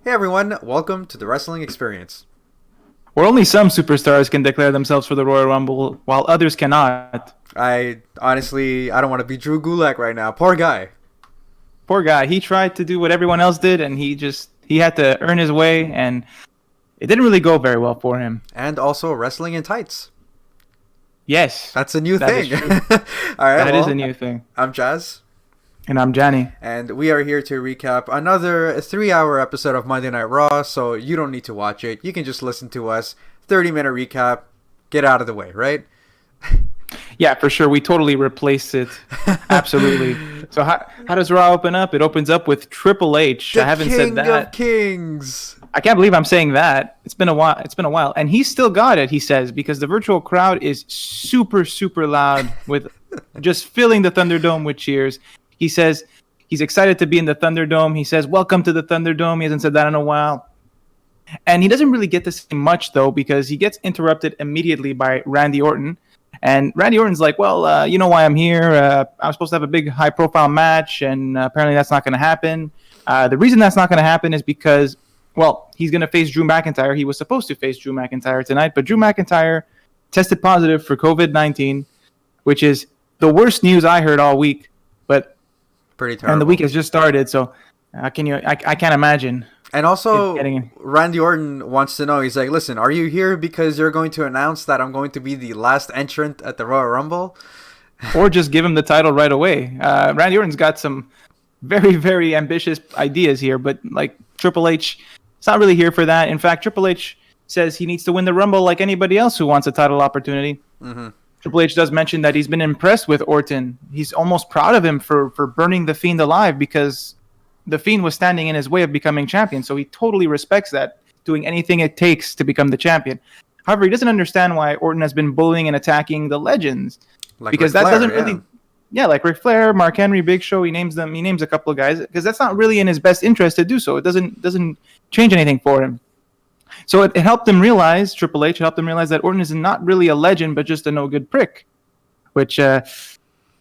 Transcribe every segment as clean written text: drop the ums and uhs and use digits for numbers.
Hey everyone, welcome to the Wrestling Experience. Where only some superstars can declare themselves for the Royal Rumble, while others cannot. I don't want to be Drew Gulak right now. Poor guy. Poor guy. He tried to do what everyone else did, and he had to earn his way, and it didn't really go very well for him. And also wrestling in tights. Yes. That's a new that thing. Is true. All right, That is a new thing. I'm Jazz. And I'm Johnny. And we are here to recap another 3-hour episode of Monday Night Raw, so you don't need to watch it. You can just listen to us. 30-minute recap. Get out of the way, right? Yeah, for sure. We totally replaced it. Absolutely. So how does Raw open up? It opens up with Triple H. I haven't said that. King of Kings. I can't believe I'm saying that. It's been a while. And he's still got it, he says, because the virtual crowd is super, super loud with just filling the Thunderdome with cheers. He says he's excited to be in the Thunderdome. He says, welcome to the Thunderdome. He hasn't said that in a while. And he doesn't really get to say much, though, because he gets interrupted immediately by Randy Orton. And Randy Orton's like, well, you know why I'm here. I was supposed to have a big high-profile match, and apparently that's not going to happen. The reason that's not going to happen is because, well, he's going to face Drew McIntyre. He was supposed to face Drew McIntyre tonight, but Drew McIntyre tested positive for COVID-19, which is the worst news I heard all week. But pretty terrible. And the week has just started, so I can't imagine. And also, Randy Orton wants to know, he's like, listen, are you here because you're going to announce that I'm going to be the last entrant at the Royal Rumble? Or just give him the title right away. Randy Orton's got some very, very ambitious ideas here, but like Triple H, it's not really here for that. In fact, Triple H says he needs to win the Rumble like anybody else who wants a title opportunity. Mm-hmm. Triple H does mention that he's been impressed with Orton. He's almost proud of him for burning the Fiend alive because the Fiend was standing in his way of becoming champion. So he totally respects that, doing anything it takes to become the champion. However, he doesn't understand why Orton has been bullying and attacking the legends. Like because Ric that Flair, doesn't really... Yeah, like Ric Flair, Mark Henry, Big Show, he names a couple of guys because that's not really in his best interest to do so. It doesn't change anything for him. So it helped him realize, Triple H helped him realize that Orton is not really a legend, but just a no-good prick, which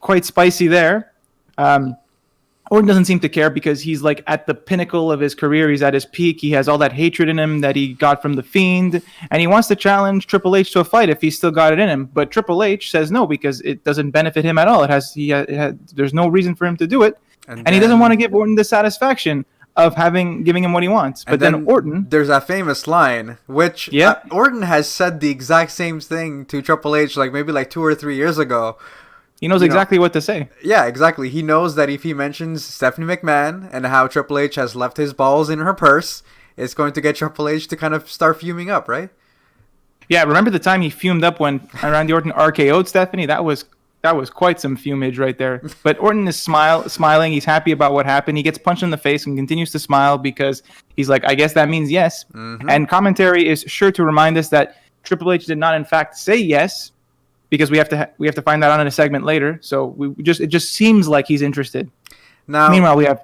quite spicy there. Orton doesn't seem to care because he's like at the pinnacle of his career. He's at his peak. He has all that hatred in him that he got from the Fiend, and he wants to challenge Triple H to a fight if he's still got it in him. But Triple H says no because it doesn't benefit him at all. There's no reason for him to do it, and he doesn't want to give Orton the satisfaction of giving him what he wants. But then Orton... There's that famous line, which Orton has said the exact same thing to Triple H maybe 2 or 3 years ago. He knows exactly what to say. Yeah, exactly. He knows that if he mentions Stephanie McMahon and how Triple H has left his balls in her purse, it's going to get Triple H to kind of start fuming up, right? Yeah, remember the time he fumed up when Randy Orton RKO'd Stephanie? That was quite some fumage right there. But Orton is smiling. He's happy about what happened. He gets punched in the face and continues to smile because he's like, I guess that means yes. Mm-hmm. And commentary is sure to remind us that Triple H did not, in fact, say yes, because we have to find that out in a segment later. So it just seems like he's interested. Now, meanwhile, we have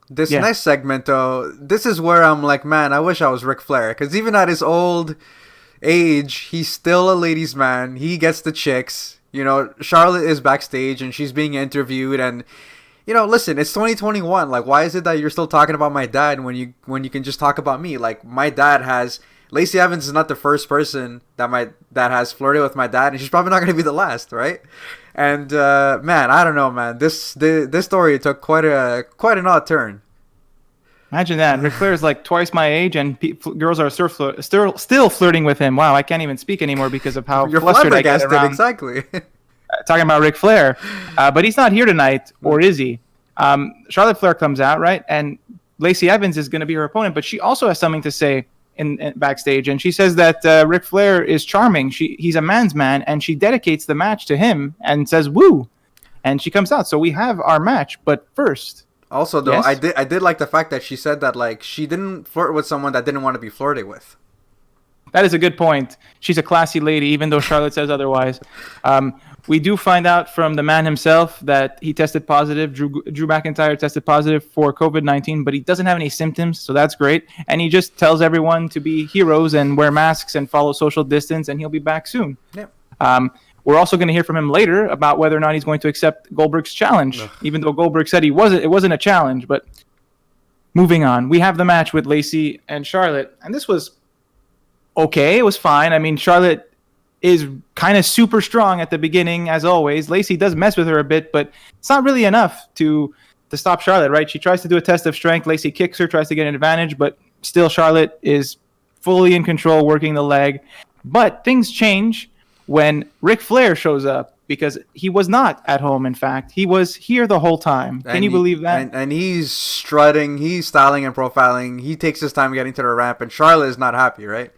this next segment, though. This is where I'm like, man, I wish I was Ric Flair, because even at his old age, he's still a ladies' man. He gets the chicks. Charlotte is backstage and she's being interviewed, and listen, it's 2021. Like, why is it that you're still talking about my dad when you can just talk about me? Like, my dad has... Lacey Evans is not the first person that has flirted with my dad, and she's probably not going to be the last, right? And man, I don't know, man. This story took quite an odd turn. Imagine that. Ric Flair is like twice my age, and girls are still flirting with him. Wow, I can't even speak anymore because of how flustered I get around. Exactly. Talking about Ric Flair, but he's not here tonight, or is he? Charlotte Flair comes out, right, and Lacey Evans is going to be her opponent, but she also has something to say in backstage, and she says that Ric Flair is charming. He's a man's man, and she dedicates the match to him and says "woo," and she comes out. So we have our match, but first. Also, though, yes? I did like the fact that she said that she didn't flirt with someone that didn't want to be flirted with. That is a good point. She's a classy lady, even though Charlotte says otherwise. We do find out from the man himself that he tested positive. Drew McIntyre tested positive for COVID-19, but he doesn't have any symptoms, so that's great. And he just tells everyone to be heroes and wear masks and follow social distance, and he'll be back soon. Yep. We're also going to hear from him later about whether or not he's going to accept Goldberg's challenge, even though Goldberg said it wasn't a challenge. But moving on. We have the match with Lacey and Charlotte, and this was okay. It was fine. I mean, Charlotte is kind of super strong at the beginning, as always. Lacey does mess with her a bit, but it's not really enough to stop Charlotte, right? She tries to do a test of strength. Lacey kicks her, tries to get an advantage, but still Charlotte is fully in control, working the leg. But things change when Ric Flair shows up, because he was not at home, in fact. He was here the whole time. Can you believe that? And he's strutting, he's styling and profiling. He takes his time getting to the ramp, and Charlotte is not happy, right?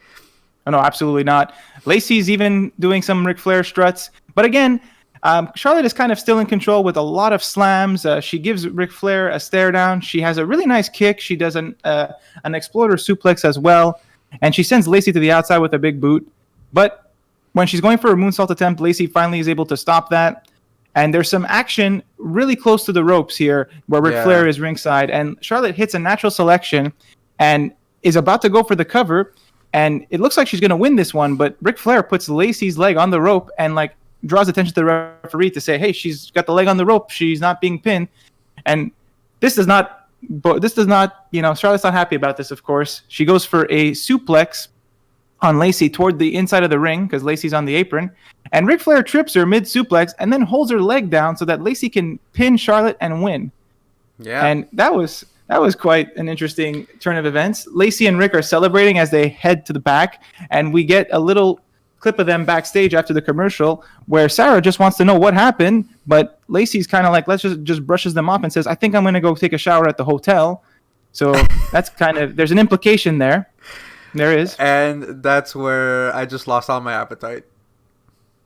Oh, no, absolutely not. Lacey's even doing some Ric Flair struts. But again, Charlotte is kind of still in control with a lot of slams. She gives Ric Flair a stare down. She has a really nice kick. She does an exploder suplex as well. And she sends Lacey to the outside with a big boot. But when she's going for a moonsault attempt, Lacey finally is able to stop that. And there's some action really close to the ropes here where Ric Flair is ringside. And Charlotte hits a natural selection and is about to go for the cover. And it looks like she's going to win this one. But Ric Flair puts Lacey's leg on the rope and draws attention to the referee to say, hey, she's got the leg on the rope. She's not being pinned. And this does not, Charlotte's not happy about this, of course. She goes for a suplex on Lacey toward the inside of the ring because Lacey's on the apron. And Ric Flair trips her mid-suplex and then holds her leg down so that Lacey can pin Charlotte and win. Yeah. And that was quite an interesting turn of events. Lacey and Rick are celebrating as they head to the back, and we get a little clip of them backstage after the commercial where Sarah just wants to know what happened, but Lacey's kind of like, let's just brushes them off and says, I think I'm going to go take a shower at the hotel. So that's there's an implication there. There is. And that's where I just lost all my appetite.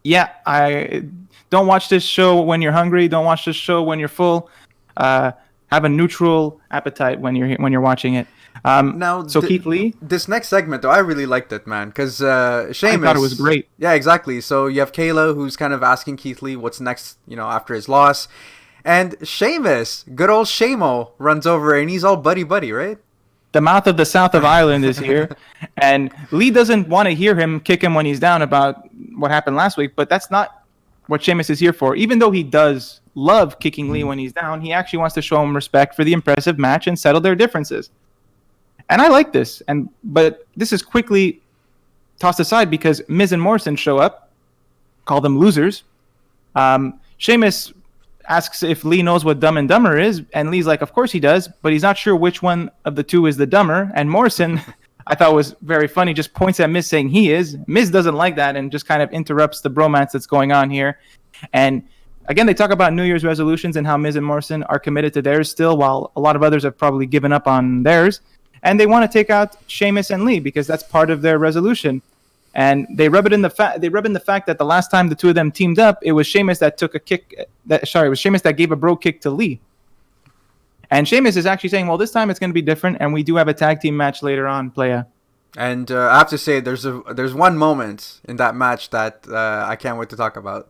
Yeah, I don't watch this show when you're hungry. Don't watch this show when you're full. Have a neutral appetite when you're watching it. Keith Lee. This next segment, though, I really liked it, man, because Sheamus. I thought it was great. Yeah, exactly. So you have Kayla, who's kind of asking Keith Lee what's next, after his loss, and Sheamus, good old Shamo, runs over and he's all buddy, right? The mouth of the south of Ireland is here, and Lee doesn't want to hear him kick him when he's down about what happened last week, but that's not what Sheamus is here for. Even though he does love kicking Lee when he's down, he actually wants to show him respect for the impressive match and settle their differences. And I like this, but this is quickly tossed aside because Miz and Morrison show up, call them losers. Sheamus asks if Lee knows what Dumb and Dumber is, and Lee's like, of course he does, but he's not sure which one of the two is the dumber. And Morrison, I thought was very funny, just points at Miz saying he is. Miz doesn't like that and just kind of interrupts the bromance that's going on here. And again, they talk about New Year's resolutions and how Miz and Morrison are committed to theirs still, while a lot of others have probably given up on theirs. And they want to take out Sheamus and Lee because that's part of their resolution. And they rub in the fact that the last time the two of them teamed up, it was Sheamus that took a kick. It was Sheamus that gave a bro kick to Lee. And Sheamus is actually saying, well, this time it's going to be different, and we do have a tag team match later on, playa. And I have to say, there's one moment in that match that I can't wait to talk about.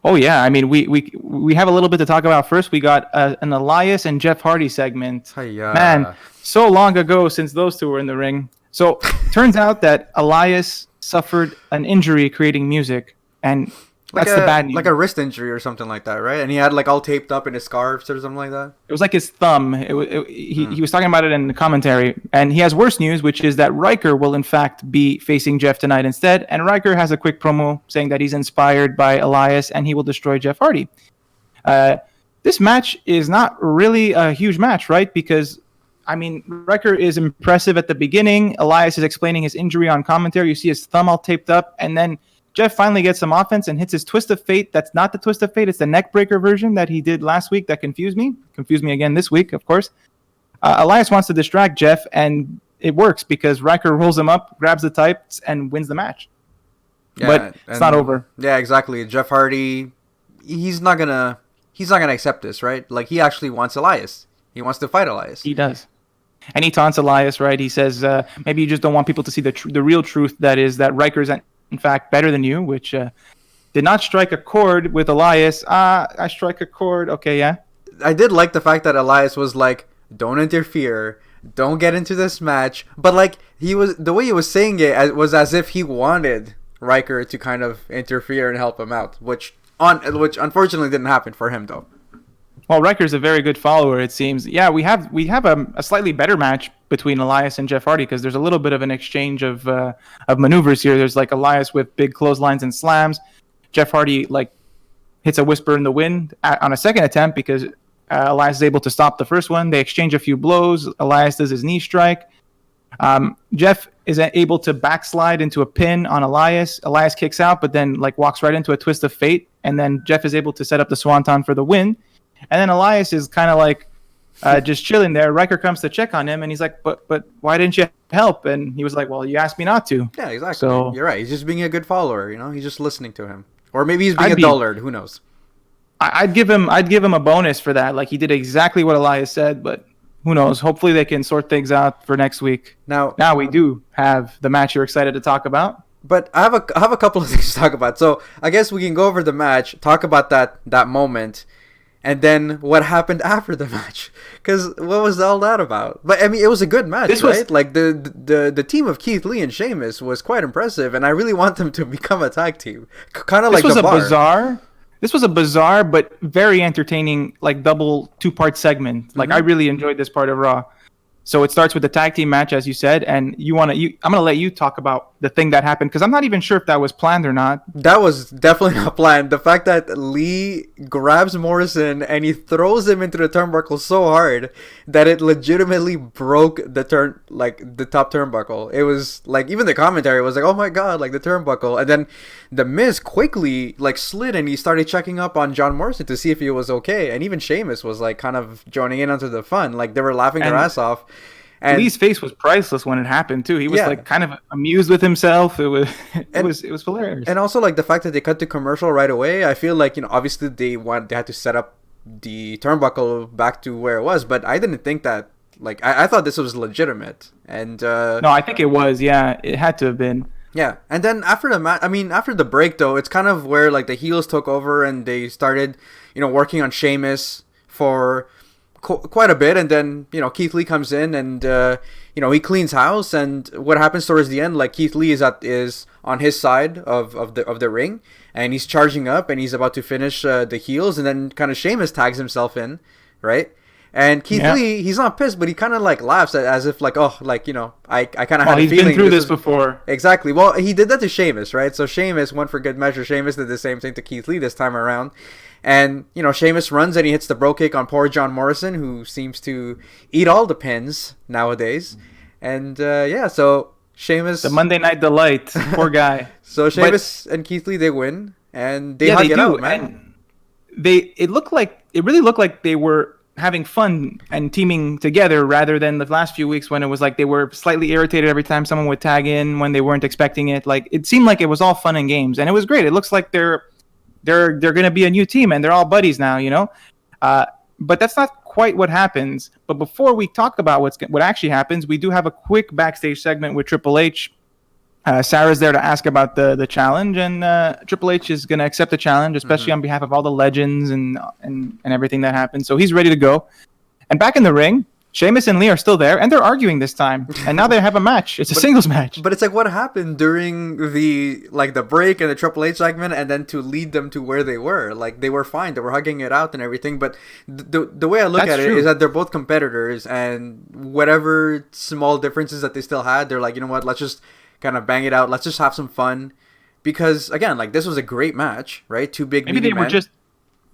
Oh yeah, I mean we have a little bit to talk about. First, we got an Elias and Jeff Hardy segment. Man, so long ago since those two were in the ring. So turns out that Elias suffered an injury creating music, and that's the bad news. Like a wrist injury or something like that, right? And he had all taped up in his scarves or something like that. It was like his thumb. He was talking about it in the commentary, and he has worse news, which is that Riker will in fact be facing Jeff tonight instead. And Riker has a quick promo saying that he's inspired by Elias and he will destroy Jeff Hardy. This match is not really a huge match, right? Because Riker is impressive at the beginning. Elias is explaining his injury on commentary. You see his thumb all taped up. And then Jeff finally gets some offense and hits his twist of fate. That's not the twist of fate. It's the neck breaker version that he did last week that confused me. Confused me again this week, of course. Elias wants to distract Jeff, and it works because Riker rolls him up, grabs the tights, and wins the match. Yeah, but it's not over. Yeah, exactly. Jeff Hardy, he's not gonna accept this, right? He actually wants Elias. He wants to fight Elias. He does. And he taunts Elias, right? He says, maybe you just don't want people to see the real truth, that is that Riker's in fact better than you, which did not strike a chord with Elias. I strike a chord. Okay, yeah. I did like the fact that Elias was like, don't interfere. Don't get into this match. But the way he was saying it was as if he wanted Riker to kind of interfere and help him out, which unfortunately didn't happen for him, though. Well, Riker's a very good follower, it seems. Yeah, we have a slightly better match between Elias and Jeff Hardy because there's a little bit of an exchange of maneuvers here. There's like Elias with big clotheslines and slams. Jeff Hardy like hits a whisper in the wind on a second attempt because Elias is able to stop the first one. They exchange a few blows. Elias does his knee strike. Jeff is able to backslide into a pin on Elias. Elias kicks out, but then like walks right into a twist of fate, and then Jeff is able to set up the Swanton for the win. And then Elias is kind of like just chilling there. Riker comes to check on him, and he's like, "But why didn't you help?" And he was like, "Well, you asked me not to." Yeah, exactly. So you're right. He's just being a good follower. He's just listening to him, or maybe he's being a dullard. Who knows? I'd give him a bonus for that. Like he did exactly what Elias said, but who knows? Hopefully they can sort things out for next week. Now we do have the match you're excited to talk about. But I have a couple of things to talk about. So I guess we can go over the match, talk about that moment, and then what happened after the match. Because what was all that about? But I mean, it was a good match, right? Like the team of Keith Lee and Sheamus was quite impressive, and I really want them to become a tag team, kind of like the Bar. This was a bizarre but very entertaining, like double 2-part segment. Like I really enjoyed this part of Raw. So it starts with the tag team match, as you said, and I'm gonna let you talk about the thing that happened because I'm not even sure if that was planned or not. That was definitely not planned. The fact that Lee grabs Morrison and he throws him into the turnbuckle so hard that it legitimately broke the top turnbuckle. It was like even the commentary was like, "Oh my god!" Like the turnbuckle, and then the Miz quickly like slid and he started checking up on John Morrison to see if he was okay, and even Sheamus was like kind of joining in onto the fun. Like they were laughing their ass off. And Lee's face was priceless when it happened too. He was like kind of amused with himself. It was hilarious. And also like the fact that they cut to commercial right away. I feel like obviously they had to set up the turnbuckle back to where it was, but I didn't think that. Like I thought this was legitimate. And no, I think it was. Yeah, it had to have been. Yeah, and then after the match, I mean after the break though, it's kind of where like the heels took over and they started, working on Sheamus for quite a bit, and then Keith Lee comes in and he cleans house, and what happens towards the end, like Keith Lee is on his side of the ring, and he's charging up and he's about to finish the heels, and then kind of Sheamus tags himself in, right? And Keith Lee, he's not pissed, but he kind of like laughs as if like, oh, like I kind of had a feeling he's been through this before. Exactly. Well, he did that to Sheamus, right? So Sheamus went for good measure. Sheamus did the same thing to Keith Lee this time around. And, Sheamus runs and he hits the bro kick on poor John Morrison, who seems to eat all the pins nowadays. And, so Sheamus... The Monday Night Delight. Poor guy. So Sheamus and Keith Lee, they win. And they hug it out, man. And it really looked like they were having fun and teaming together rather than the last few weeks when it was like they were slightly irritated every time someone would tag in when they weren't expecting it. Like, it seemed like it was all fun and games. And it was great. It looks like they're going to be a new team and they're all buddies now, but that's not quite what happens. But before we talk about what actually happens, we do have a quick backstage segment with Triple H. Sarah's there to ask about the challenge, and Triple H is going to accept the challenge, especially on behalf of all the legends and everything that happened. So he's ready to go. And back in the ring, Sheamus and Lee are still there, and they're arguing this time. And now they have a match. It's a singles match. But it's like what happened during the break and the Triple H segment, and then to lead them to where they were. Like, they were fine. They were hugging it out and everything. But the way I look at it is that they're both competitors, and whatever small differences that they still had, they're like, you know what, let's just kind of bang it out. Let's just have some fun. Because, again, like, this was a great match, right? Two big Maybe they were just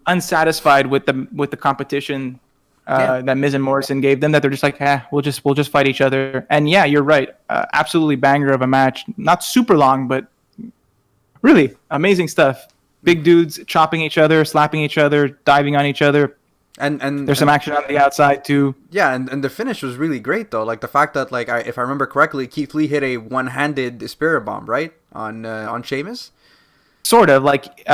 unsatisfied with the competition that Miz and Morrison gave them, that they're just like, we'll just fight each other. And yeah, you're right. Absolutely banger of a match. Not super long, but really amazing stuff. Big dudes chopping each other, slapping each other, diving on each other. And there's some action on the outside too. Yeah, and the finish was really great though. Like the fact that if I remember correctly, Keith Lee hit a one-handed spirit bomb, right? On Sheamus. Sort of. Like,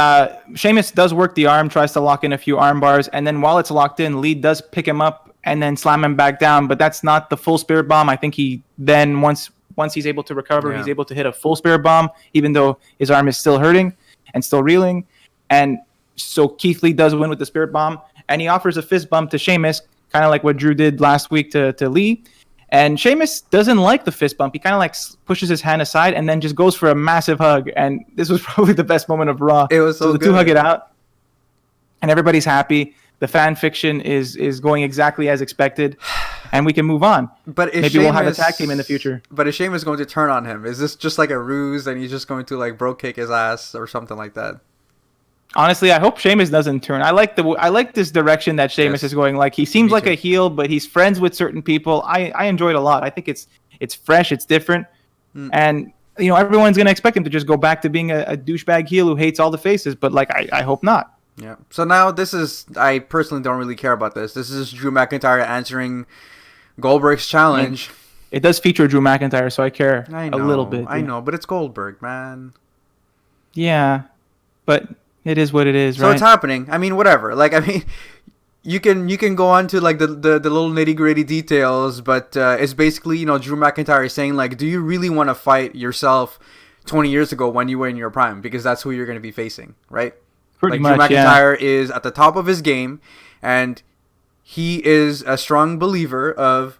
Sheamus does work the arm, tries to lock in a few arm bars, and then while it's locked in, Lee does pick him up and then slam him back down, but that's not the full spirit bomb. I think he then, once he's able to recover, he's able to hit a full spirit bomb, even though his arm is still hurting and still reeling. And so Keith Lee does win with the spirit bomb, and he offers a fist bump to Sheamus, kind of like what Drew did last week to Lee. And Sheamus doesn't like the fist bump. He kind of like pushes his hand aside and then just goes for a massive hug. And this was probably the best moment of Raw. It was so the good. two hug it out, and everybody's happy. the fan fiction is going exactly as expected, and we can move on. But maybe we'll have a tag team in the future. But is Sheamus going to turn on him? Is this just like a ruse and he's just going to like bro kick his ass or something like that? Honestly, I hope Sheamus doesn't turn. I like this direction that Sheamus is going. Like, he seems like a heel, but he's friends with certain people. I enjoy it a lot. I think it's fresh, it's different, and everyone's gonna expect him to just go back to being a douchebag heel who hates all the faces. But like, I hope not. Yeah. So now I personally don't really care about this. This is Drew McIntyre answering Goldberg's challenge. It does feature Drew McIntyre, so I care a little bit. I know, but it's Goldberg, man. Yeah, but it is what it is, right? So it's happening. I mean, whatever. Like, I mean, you can go on to like the little nitty gritty details, but it's basically Drew McIntyre saying like, do you really want to fight yourself 20 years ago when you were in your prime? Because that's who you're going to be facing, right? Pretty much. Drew McIntyre is at the top of his game, and he is a strong believer of,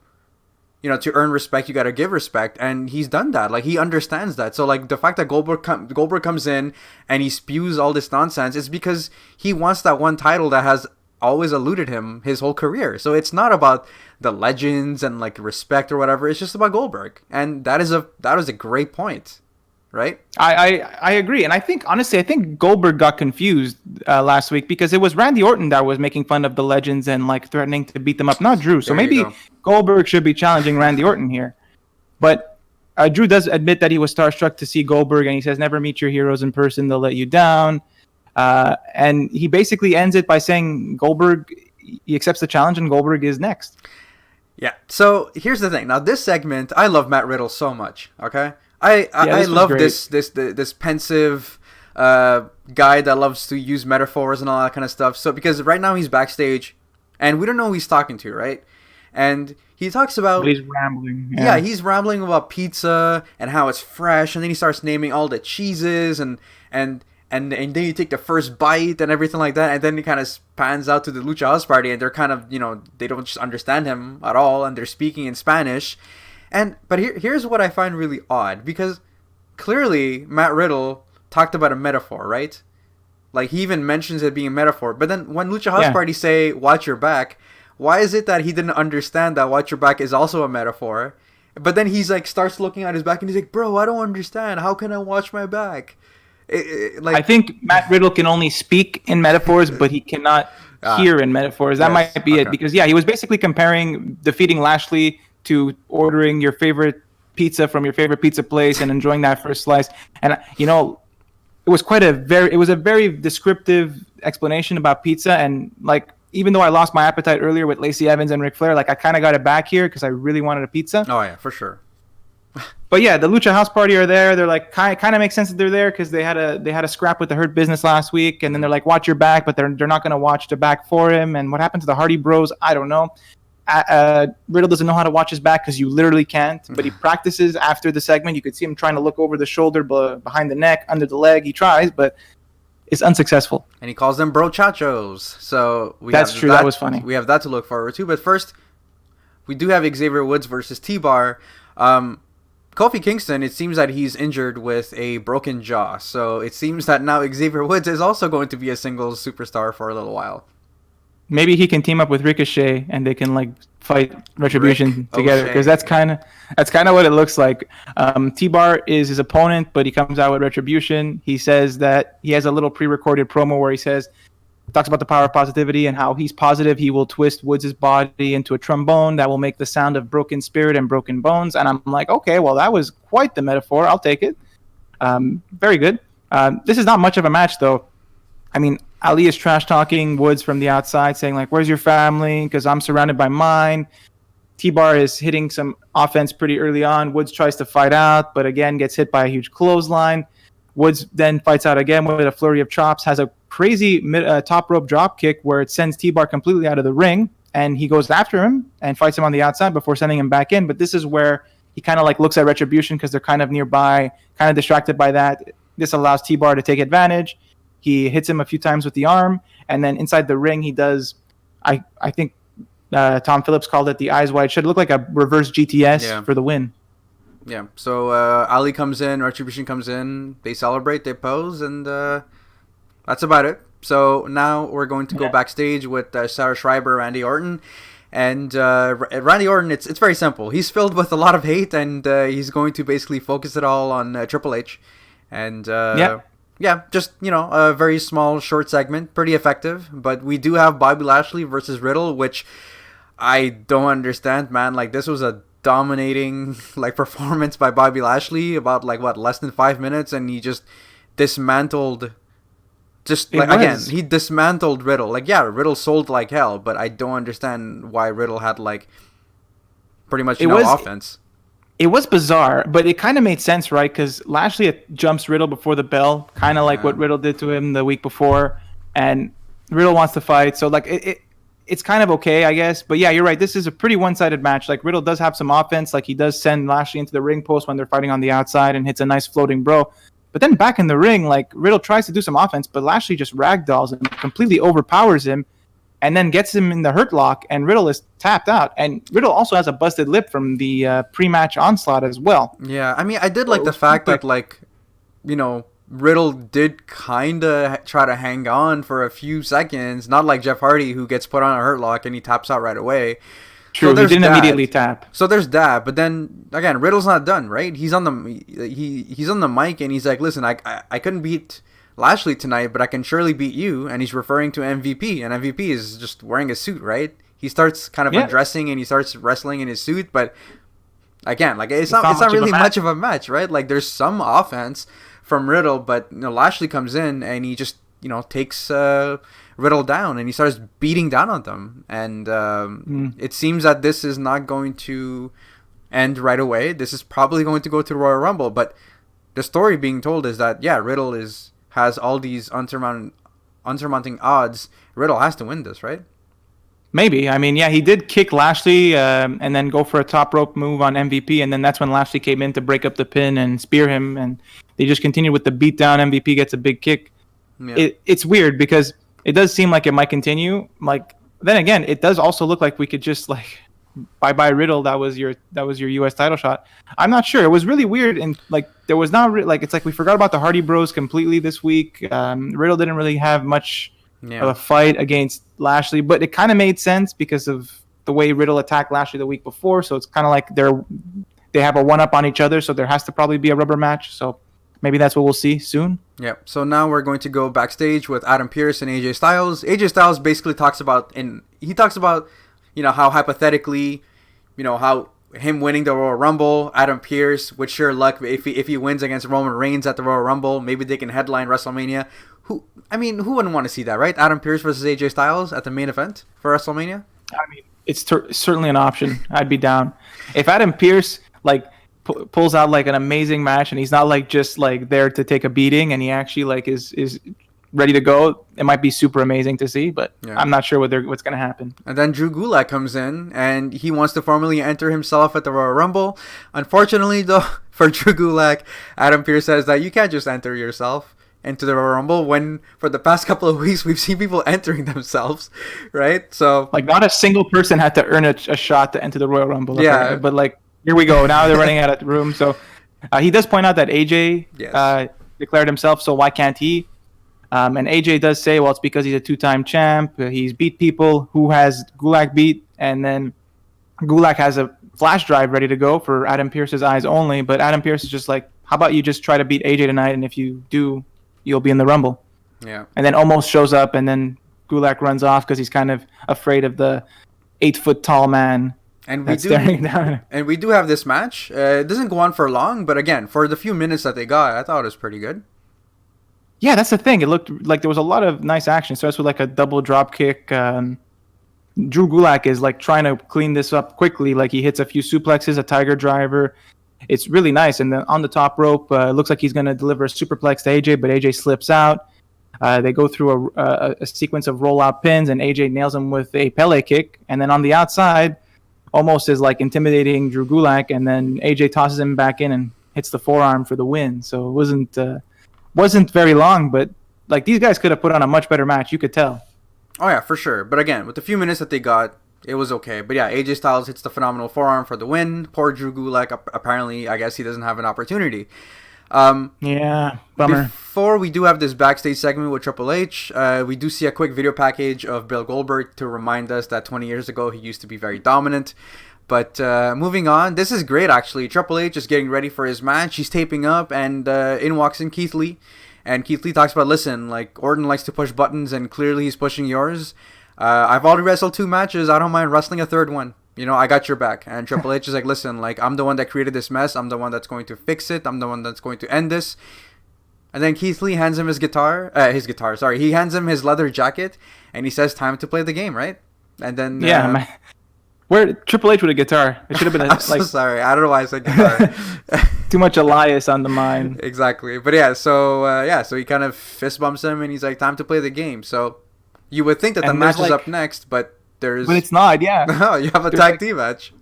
to earn respect, you got to give respect, and he's done that. Like, he understands that. So, like, the fact that Goldberg comes in and he spews all this nonsense is because he wants that one title that has always eluded him his whole career. So it's not about the legends and like respect or whatever. It's just about Goldberg, and that was a great point, right? I agree, and I think Goldberg got confused last week because it was Randy Orton that was making fun of the legends and like threatening to beat them up, not Drew. So maybe Goldberg should be challenging Randy Orton here. But Drew does admit that he was starstruck to see Goldberg, and he says, "Never meet your heroes in person; they'll let you down." And he basically ends it by saying he accepts the challenge, and Goldberg is next. Yeah. So here's the thing. Now this segment, I love Matt Riddle so much. Okay. I love this pensive guy that loves to use metaphors and all that kind of stuff. So because right now he's backstage, and we don't know who he's talking to, right? And he talks about... But he's rambling. Yeah, he's rambling about pizza and how it's fresh, and then he starts naming all the cheeses, and then you take the first bite and everything like that, and then he kind of pans out to the Lucha House Party, and they're kind of, they don't just understand him at all, and they're speaking in Spanish. But here's what I find really odd, because clearly Matt Riddle talked about a metaphor, right? Like, he even mentions it being a metaphor. But then when Lucha House Party say, watch your back, why is it that he didn't understand that watch your back is also a metaphor? But then he's like, starts looking at his back and he's like, bro, I don't understand. How can I watch my back? I think Matt Riddle can only speak in metaphors, but he cannot hear in metaphors. That might be it. Because, he was basically comparing defeating Lashley to ordering your favorite pizza from your favorite pizza place and enjoying that first slice. And, it was a very descriptive explanation about pizza. And, like, even though I lost my appetite earlier with Lacey Evans and Ric Flair, like, I kind of got it back here because I really wanted a pizza. Oh, yeah, for sure. But yeah, the Lucha House Party are there. They're like, kind of makes sense that they're there because they had a scrap with the Hurt Business last week, and then they're like, watch your back, but they're not going to watch the back for him. And what happened to the Hardy Bros? I don't know. Riddle doesn't know how to watch his back because you literally can't. But he practices after the segment. You could see him trying to look over the shoulder, behind the neck, under the leg. He tries, but it's unsuccessful. And he calls them brochachos. So that's true. That was funny. We have that to look forward to. But first, we do have Xavier Woods versus T-Bar. Kofi Kingston, it seems that he's injured with a broken jaw. So it seems that now Xavier Woods is also going to be a singles superstar for a little while. Maybe he can team up with Ricochet and they can like fight Retribution together, because that's kind of what it looks like. T-Bar is his opponent, but he comes out with Retribution. He says that he has a little pre-recorded promo where he talks about the power of positivity and how he's positive he will twist Woods' body into a trombone that will make the sound of broken spirit and broken bones. And I'm like, okay, well, that was quite the metaphor. I'll take it. Very good. This is not much of a match, though. I mean, Ali is trash-talking Woods from the outside, saying, like, where's your family? Because I'm surrounded by mine. T-Bar is hitting some offense pretty early on. Woods tries to fight out, but again gets hit by a huge clothesline. Woods then fights out again with a flurry of chops, has a crazy top rope drop kick where it sends T-Bar completely out of the ring, and he goes after him and fights him on the outside before sending him back in. But this is where he kind of like looks at Retribution because they're kind of nearby, kind of distracted by that. This allows T-Bar to take advantage. He hits him a few times with the arm, and then inside the ring he does, I think Tom Phillips called it the eyes wide shut. It looked like a reverse GTS for the win. Yeah, so Ali comes in, Retribution comes in, they celebrate, they pose, and that's about it. So now we're going to go backstage with Sarah Schreiber, Randy Orton. And Randy Orton, it's very simple. He's filled with a lot of hate, and he's going to basically focus it all on Triple H. And just, a very small, short segment. Pretty effective. But we do have Bobby Lashley versus Riddle, which I don't understand, man. Like, this was a dominating performance by Bobby Lashley, about less than 5 minutes, and he just dismantled he dismantled Riddle. Riddle sold like hell, but I don't understand why Riddle had pretty much no offense. It was bizarre, but it kind of made sense, right? Because Lashley jumps Riddle before the bell, kind of like what Riddle did to him the week before, and Riddle wants to fight, so it's kind of okay, I guess. But yeah, you're right. This is a pretty one-sided match. Riddle does have some offense. He does send Lashley into the ring post when they're fighting on the outside and hits a nice floating bro. But then back in the ring, Riddle tries to do some offense, but Lashley just ragdolls him, completely overpowers him, and then gets him in the hurt lock, and Riddle is tapped out. And Riddle also has a busted lip from the pre-match onslaught as well. Yeah, I mean, I did like the fact that, Riddle did kind of try to hang on for a few seconds, not like Jeff Hardy, who gets put on a hurt lock and he taps out right away. True, he didn't immediately tap. So there's that, but then again, Riddle's not done, right? He's on the mic and he's like, "Listen, I couldn't beat Lashley tonight, but I can surely beat you." And he's referring to MVP, and MVP is just wearing a suit, right? He starts kind of undressing and he starts wrestling in his suit, but again, it's not really much of a match, right? There's some offense from Riddle, but Lashley comes in and he just takes Riddle down and he starts beating down on them, and it seems that this is not going to end right away. This is probably going to go to the Royal Rumble, but the story being told is that Riddle has all these unsurmounting odds. Riddle has to win this, right? Maybe. I mean, he did kick Lashley and then go for a top rope move on MVP, and then that's when Lashley came in to break up the pin and spear him, and they just continued with the beatdown. MVP gets a big kick. Yeah. It's weird because it does seem like it might continue. Then again, it does also look like we could just bye Riddle. That was your U.S. title shot. I'm not sure. It was really weird, and there was not it's we forgot about the Hardy Bros completely this week. Riddle didn't really have much of a fight against Lashley, but it kind of made sense because of the way Riddle attacked Lashley the week before. So it's kind of they have a one-up on each other, so there has to probably be a rubber match. So maybe that's what we'll see soon. Yeah. So now we're going to go backstage with Adam Pearce and AJ Styles. AJ Styles basically talks about how hypothetically, how him winning the Royal Rumble, Adam Pearce with sure luck, if he wins against Roman Reigns at the Royal Rumble, maybe they can headline WrestleMania. Who wouldn't want to see that, right? Adam Pearce versus AJ Styles at the main event for WrestleMania? I mean, it's certainly an option. I'd be down. If Adam Pearce pulls out an amazing match and he's not just there to take a beating and he actually is ready to go, it might be super amazing to see, but I'm not sure what's going to happen. And then Drew Gulak comes in and he wants to formally enter himself at the Royal Rumble. Unfortunately, though, for Drew Gulak, Adam Pearce says that you can't just enter yourself into the Royal Rumble, when for the past couple of weeks we've seen people entering themselves, right? So not a single person had to earn a shot to enter the Royal Rumble. Okay? But here we go. Now they're running out of the room. So he does point out that AJ declared himself, so why can't he? And AJ does say, well, it's because he's a two-time champ. He's beat people. Who has Gulak beat? And then Gulak has a flash drive ready to go for Adam Pearce's eyes only. But Adam Pearce is just how about you just try to beat AJ tonight, and if you do, you'll be in the Rumble. Yeah. And then almost shows up, and then Gulak runs off because he's kind of afraid of the 8-foot-tall man. And we do have this match. It doesn't go on for long, but again, for the few minutes that they got, I thought it was pretty good. Yeah, that's the thing. It looked like there was a lot of nice action. It starts with a double drop kick. Drew Gulak is trying to clean this up quickly. He hits a few suplexes, a tiger driver. It's really nice. And then on the top rope, it looks like he's going to deliver a superplex to AJ, but AJ slips out. They go through a sequence of rollout pins, and AJ nails him with a Pele kick. And then on the outside, almost is intimidating Drew Gulak, and then AJ tosses him back in and hits the forearm for the win. So it wasn't very long, but these guys could have put on a much better match. You could tell. Oh yeah, for sure. But again, with the few minutes that they got, it was okay. But yeah, AJ Styles hits the phenomenal forearm for the win. Poor Drew Gulak, apparently, I guess he doesn't have an opportunity. Yeah, bummer. Before we do have this backstage segment with Triple H, we do see a quick video package of Bill Goldberg to remind us that 20 years ago he used to be very dominant. But moving on, this is great actually. Triple H is getting ready for his match. He's taping up, and in walks in Keith Lee. And Keith Lee talks about, listen, like, Orton likes to push buttons, and clearly he's pushing yours. I've already wrestled 2 matches. I don't mind wrestling a 3rd one. You know, I got your back. And Triple H is like, listen, like, I'm the one that created this mess. I'm the one that's going to fix it. I'm the one that's going to end this. And then Keith Lee hands him He hands him his leather jacket, and he says, time to play the game, right? And then... Yeah, where Triple H with a guitar? It should have been I'm so sorry. I don't know why I said guitar. Too much Elias on the mind. Exactly. But yeah, so he kind of fist bumps him, and he's like, time to play the game. So you would think that the match is up next, but there's... But it's not, yeah. No, you have a tag team match.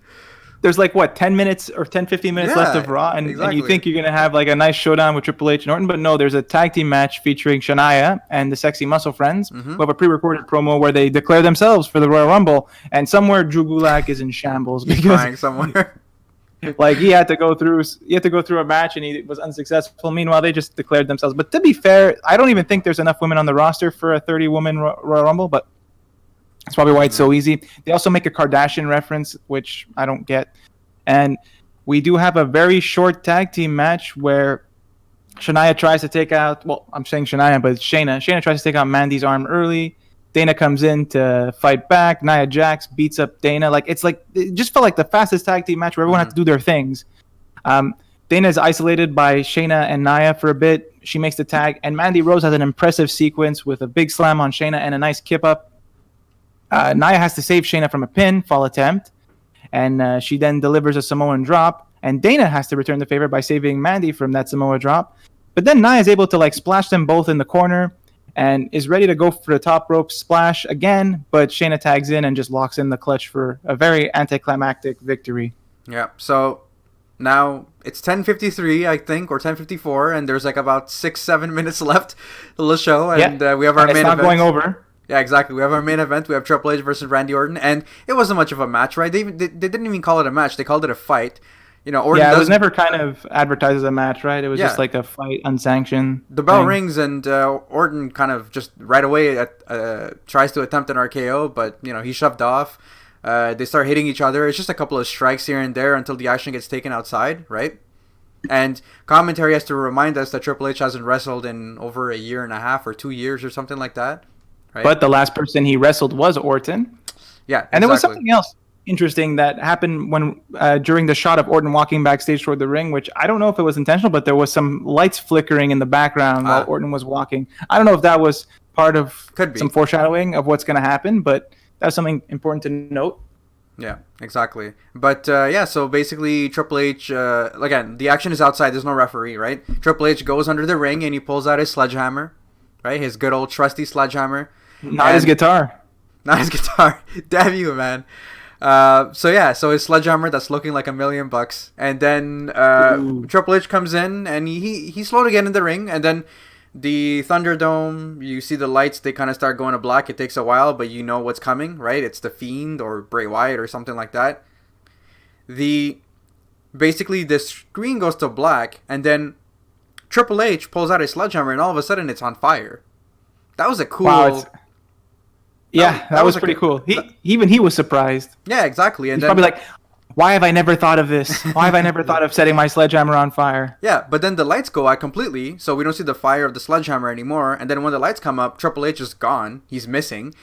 There's like, what, 10 minutes or 10, 15 minutes left of Raw, and you think you're going to have like a nice showdown with Triple H and Orton, but no, there's a tag team match featuring Shania and the Sexy Muscle Friends, who have a pre-recorded promo where they declare themselves for the Royal Rumble, and somewhere Drew Gulak is in shambles. He's crying somewhere. Like, he had to go through a match, and he was unsuccessful. Meanwhile, they just declared themselves. But to be fair, I don't even think there's enough women on the roster for a 30-woman Royal Rumble, but that's probably why it's so easy. They also make a Kardashian reference, which I don't get. And we do have a very short tag team match where Shania tries to take out... Well, I'm saying Shania, but it's Shayna. Shayna tries to take out Mandy's arm early. Dana comes in to fight back. Nia Jax beats up Dana. It just felt like the fastest tag team match where everyone had to do their things. Dana is isolated by Shayna and Nia for a bit. She makes the tag, and Mandy Rose has an impressive sequence with a big slam on Shayna and a nice kip up. Nia has to save Shayna from a pinfall attempt, and she then delivers a Samoan drop, and Dana has to return the favor by saving Mandy from that Samoa drop. But then Nia is able to splash them both in the corner and is ready to go for the top rope splash again, but Shayna tags in and just locks in the clutch for a very anticlimactic victory. Yeah, so now it's 10:53, I think, or 10:54, and there's about 6-7 minutes left of the show, and we have our main event. It's not going over. Yeah, exactly. We have our main event. We have Triple H versus Randy Orton, and it wasn't much of a match, right? They didn't even call it a match. They called it a fight. Orton it was never kind of advertised as a match, right? It was just like a fight, unsanctioned. The bell rings, and Orton kind of just right away tries to attempt an RKO, but he's shoved off. They start hitting each other. It's just a couple of strikes here and there until the action gets taken outside, right? And commentary has to remind us that Triple H hasn't wrestled in over a year and a half or 2 years or something like that. Right? But the last person he wrestled was Orton. Yeah, and there was something else interesting that happened when during the shot of Orton walking backstage toward the ring, which I don't know if it was intentional, but there was some lights flickering in the background while Orton was walking. I don't know if that was part of some foreshadowing of what's going to happen, but that's something important to note. Yeah, exactly. But so basically Triple H, again, the action is outside. There's no referee, right? Triple H goes under the ring and he pulls out his sledgehammer, right? His good old trusty sledgehammer. Not his guitar. Not his guitar. Damn you, man. So his sledgehammer that's looking like $1 million, and then Triple H comes in and he's slow to get in the ring, and then the Thunderdome, you see the lights, they kind of start going to black. It takes a while, but you know what's coming, right? It's the Fiend or Bray Wyatt or something like that. Basically the screen goes to black, and then Triple H pulls out his sledgehammer, and all of a sudden it's on fire. That was a cool. Wow, that was pretty cool. He was surprised. Yeah, exactly. And he's probably like, why have I never thought of this? Why have I never thought of setting my sledgehammer on fire? Yeah, but then the lights go out completely, so we don't see the fire of the sledgehammer anymore. And then when the lights come up, Triple H is gone. He's missing.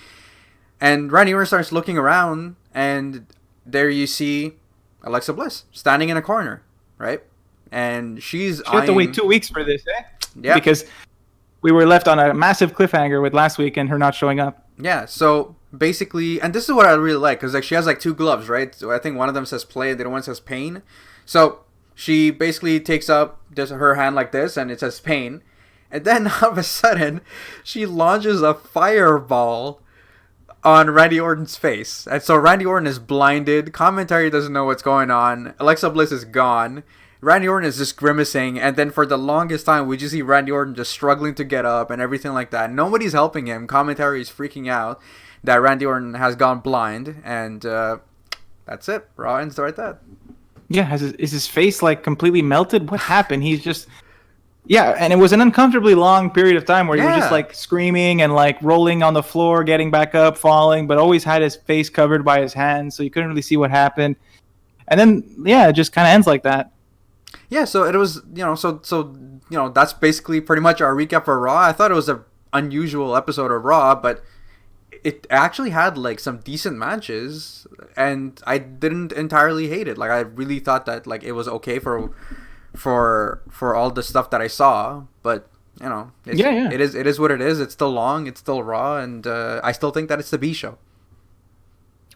And Randy Orton starts looking around, and there you see Alexa Bliss standing in a corner, right? And she had to wait 2 weeks for this, eh? Yeah. Because we were left on a massive cliffhanger with last week and her not showing up. Yeah, so basically, and this is what I really like, because she has 2 gloves, right? So I think one of them says play, the other one says pain. So she basically takes up her hand like this, and it says pain. And then all of a sudden, she launches a fireball on Randy Orton's face. And so Randy Orton is blinded. Commentary doesn't know what's going on. Alexa Bliss is gone. Randy Orton is just grimacing, and then for the longest time, we just see Randy Orton just struggling to get up and everything like that. Nobody's helping him. Commentary is freaking out that Randy Orton has gone blind, and that's it. Raw ends right there. Yeah, is his face completely melted? What happened? He's just Yeah, and it was an uncomfortably long period of time where you were just Yeah. like screaming and like rolling on the floor, getting back up, falling, but always had his face covered by his hands, so you couldn't really see what happened. And then, yeah, it just kind of ends like that. Yeah, so it was, that's basically pretty much our recap for Raw. I thought it was a unusual episode of Raw, but it actually had like some decent matches, and I didn't entirely hate it. Like I really thought that like it was okay for all the stuff that I saw, but it is what it is. It's still long, it's still Raw, and I still think that it's the B show.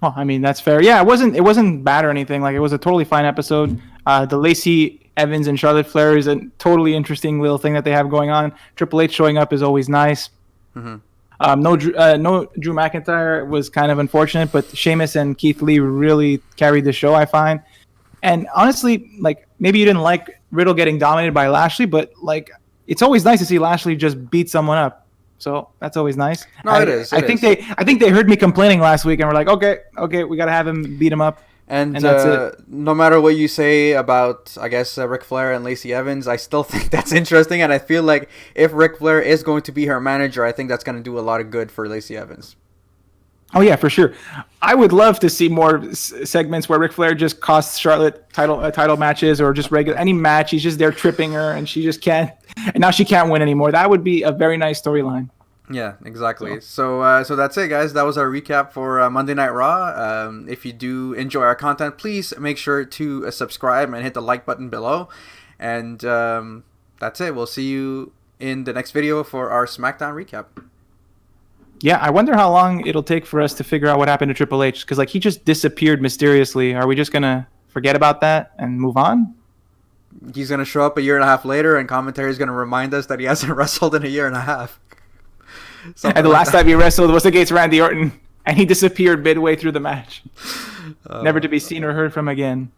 Well, I mean, that's fair. Yeah, it wasn't bad or anything. Like, it was a totally fine episode. The Lacey Evans and Charlotte Flair is a totally interesting little thing that they have going on. Triple H showing up is always nice. Mm-hmm. No Drew McIntyre was kind of unfortunate, but Sheamus and Keith Lee really carried the show, I find. And honestly, like, maybe you didn't like Riddle getting dominated by Lashley, but like, it's always nice to see Lashley just beat someone up. So that's always nice. No, it is. I think they heard me complaining last week and were like, okay, we gotta have him beat him up. And that's it. No matter what you say about, I guess, Ric Flair and Lacey Evans, I still think that's interesting. And I feel like if Ric Flair is going to be her manager, I think that's going to do a lot of good for Lacey Evans. Oh yeah, for sure. I would love to see more segments where Ric Flair just costs Charlotte title matches, or just regular any match. He's just there tripping her, and she just can't. And now she can't win anymore. That would be a very nice storyline. Yeah, exactly. So that's it, guys. That was our recap for Monday Night Raw. If you do enjoy our content, please make sure to subscribe and hit the like button below. And that's it. We'll see you in the next video for our SmackDown recap. Yeah, I wonder how long it'll take for us to figure out what happened to Triple H, because like he just disappeared mysteriously. Are we just gonna forget about that and move on? He's gonna show up a year and a half later, and commentary is gonna remind us that he hasn't wrestled in a year and a half. And the last time he wrestled was against Randy Orton, and he disappeared midway through the match, never to be seen or heard from again.